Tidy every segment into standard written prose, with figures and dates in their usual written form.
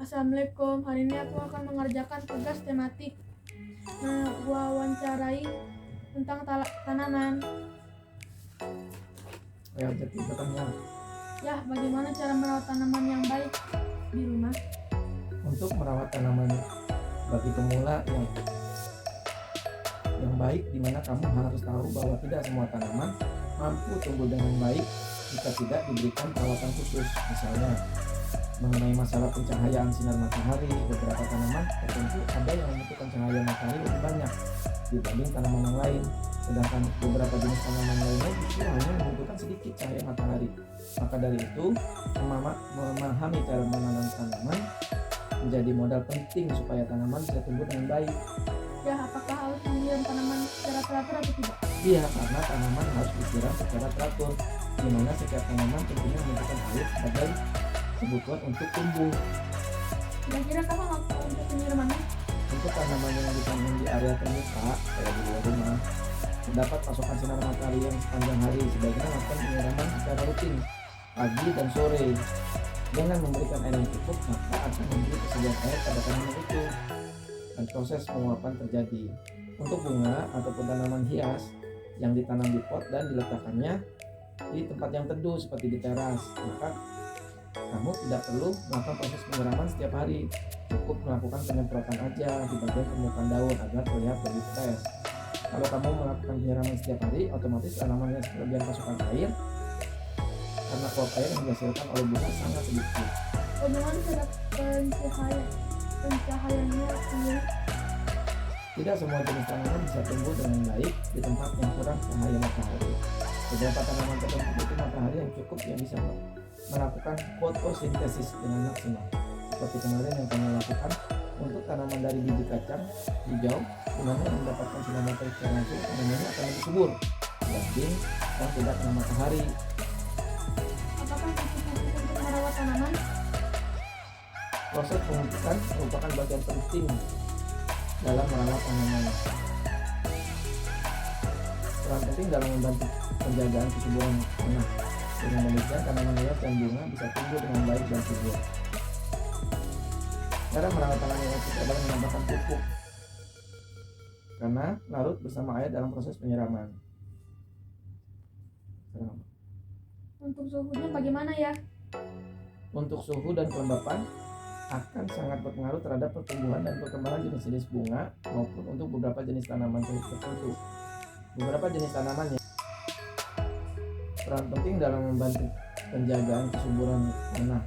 Assalamualaikum, hari ini aku akan mengerjakan tugas tematik mewawancarai tentang tanaman. Ya, jadi bertanya Ya, bagaimana cara merawat tanaman yang baik di rumah? untuk merawat tanaman bagi pemula yang baik, di mana kamu harus tahu bahwa tidak semua tanaman mampu tumbuh dengan baik jika tidak diberikan perawatan khusus. Misalnya mengenai masalah pencahayaan sinar matahari, beberapa tanaman tertentu ada yang membutuhkan cahaya matahari lebih banyak dibanding tanaman yang lain, sedangkan beberapa jenis tanaman lainnya justru hanya membutuhkan sedikit cahaya matahari. Maka dari itu, memahami cara menanam tanaman menjadi modal penting supaya tanaman bisa tumbuh dengan baik. Ya, apakah harus menyiram tanaman secara teratur atau tidak? Iya, karena tanaman harus disiram secara teratur, di mana setiap tanaman tentunya membutuhkan air sebagai kebutuhan untuk tumbuh. Kira-kira kapan waktu untuk penyiramannya? Untuk tanaman yang ditanam di area terbuka, kayak di luar rumah, terdapat pasokan sinar matahari yang sepanjang hari, sebaiknya lakukan penyiraman secara rutin, pagi dan sore. Dengan memberikan air yang cukup, maka akan memberi kesediaan air pada tanaman itu, dan proses penguapan terjadi. Untuk bunga ataupun tanaman hias yang ditanam di pot dan diletakkannya di tempat yang teduh seperti di teras, maka kamu tidak perlu melakukan proses penyiraman setiap hari, cukup melakukan penyemprotan aja di bagian permukaan daun agar terlihat lebih fresh. Kalau kamu melakukan penyiraman setiap hari, otomatis tanamannya kelebihan pasokan air karena uap air yang dihasilkan oleh bunga sangat sedikit. Bagaimana cara pencahayaannya sendiri? Tidak semua jenis tanaman bisa tumbuh dengan baik di tempat yang kurang cahaya matahari. Beberapa tanaman tertentu butuh matahari yang cukup yang bisa melakukan fotosintesis dengan maksimal, seperti kemarin yang kami lakukan untuk tanaman dari biji kacang hijau, di mana yang mendapatkan sinar matahari secara langsung tanamannya akan lebih subur dibanding yang tidak kena matahari. Apakah pupuk untuk merawat tanaman? Proses pemupukan merupakan bagian penting dalam merawat tanaman. Peran penting dalam membantu penjagaan kesuburan tanah. Dengan demikian, tanaman hias dan bunga bisa tumbuh dengan baik dan subur. Cara merawat tanaman yang efektif adalah menambahkan pupuk, karena larut bersama air dalam proses penyiraman. Untuk suhunya bagaimana ya? Untuk suhu dan kelembapan akan sangat berpengaruh terhadap pertumbuhan dan perkembangan jenis-jenis bunga maupun untuk beberapa jenis tanaman tertentu. Beberapa jenis tanaman yang peran penting dalam membantu penjagaan kesuburan tanah.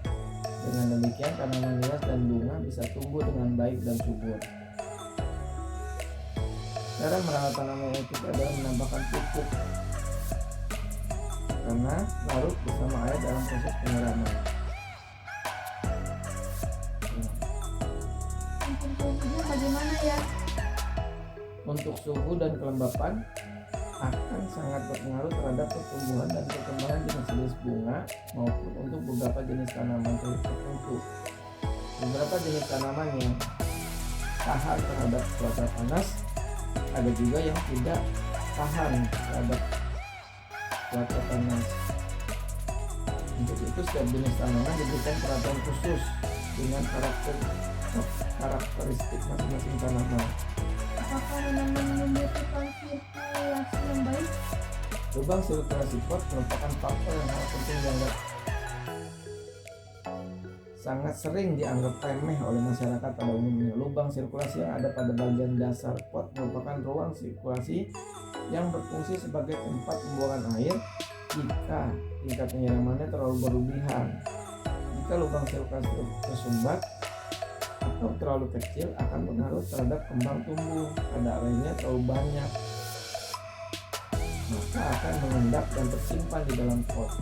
Dengan demikian, tanaman hias dan bunga bisa tumbuh dengan baik dan subur. Cara merawat tanaman yang efektif adalah menambahkan pupuk, karena larut bersama air dalam proses penyiraman. Untuk suhunya bagaimana ya? Untuk suhu dan kelembapan akan sangat berpengaruh terhadap pertumbuhan dan perkembangan jenis-jenis bunga maupun untuk beberapa jenis tanaman tertentu. Beberapa jenis tanaman yang tahan terhadap cuaca panas, ada juga yang tidak tahan terhadap cuaca panas. Untuk itu, setiap jenis tanaman diberikan perhatian khusus dengan karakteristik masing-masing tanaman. Apakah tanaman membutuhkan sirkulasi yang baik? Lubang sirkulasi pot merupakan faktor yang sangat sering dianggap remeh oleh masyarakat pada umumnya. Lubang sirkulasi yang ada pada bagian dasar pot merupakan ruang sirkulasi yang berfungsi sebagai tempat pembuangan air jika tingkat penyiramannya terlalu berlebihan. Jika lubang sirkulasi tersumbat atau terlalu kecil, akan berpengaruh terhadap kembang tumbuh. Kadar airnya terlalu banyak, maka akan mengendap dan tersimpan di dalam pot.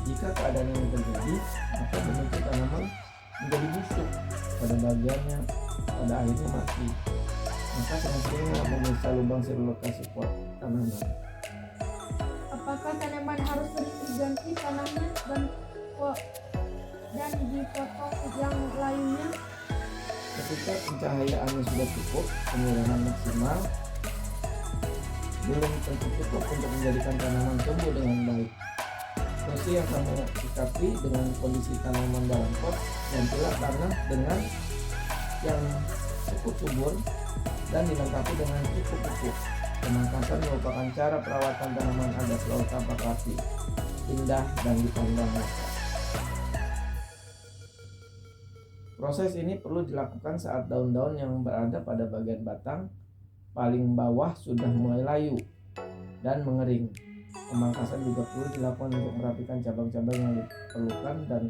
Jika keadaan ini terjadi, maka membentuk tanaman menjadi busuk pada bagiannya, pada akhirnya mati. Maka sering-seringlah memisah lubang sirkulasi pot tanaman. Apakah tanaman harus sering diganti tanahnya dan dipotong yang lainnya? Ketika pencahayaannya sudah cukup, penyiraman maksimal belum tentu cukup untuk menjadikan tanaman tumbuh dengan baik. Solusi yang kamu sikapi dengan kondisi tanaman dalam pot, gantilah tanah dengan yang cukup subur dan dilengkapi dengan cukup pupuk. Pemangkasan merupakan cara perawatan tanaman agar selalu tampak rapi, indah, dan dipandang mata. Proses ini perlu dilakukan saat daun-daun yang berada pada bagian batang paling bawah sudah mulai layu dan mengering. Pemangkasan juga perlu dilakukan untuk merapikan cabang-cabang yang diperlukan dan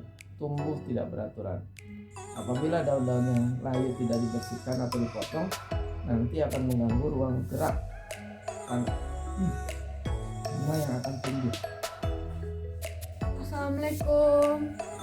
tumbuh tidak beraturan. Apabila daun-daun yang layu tidak dibersihkan atau dipotong, nanti akan mengganggu ruang gerak bunga yang akan tumbuh. Assalamualaikum.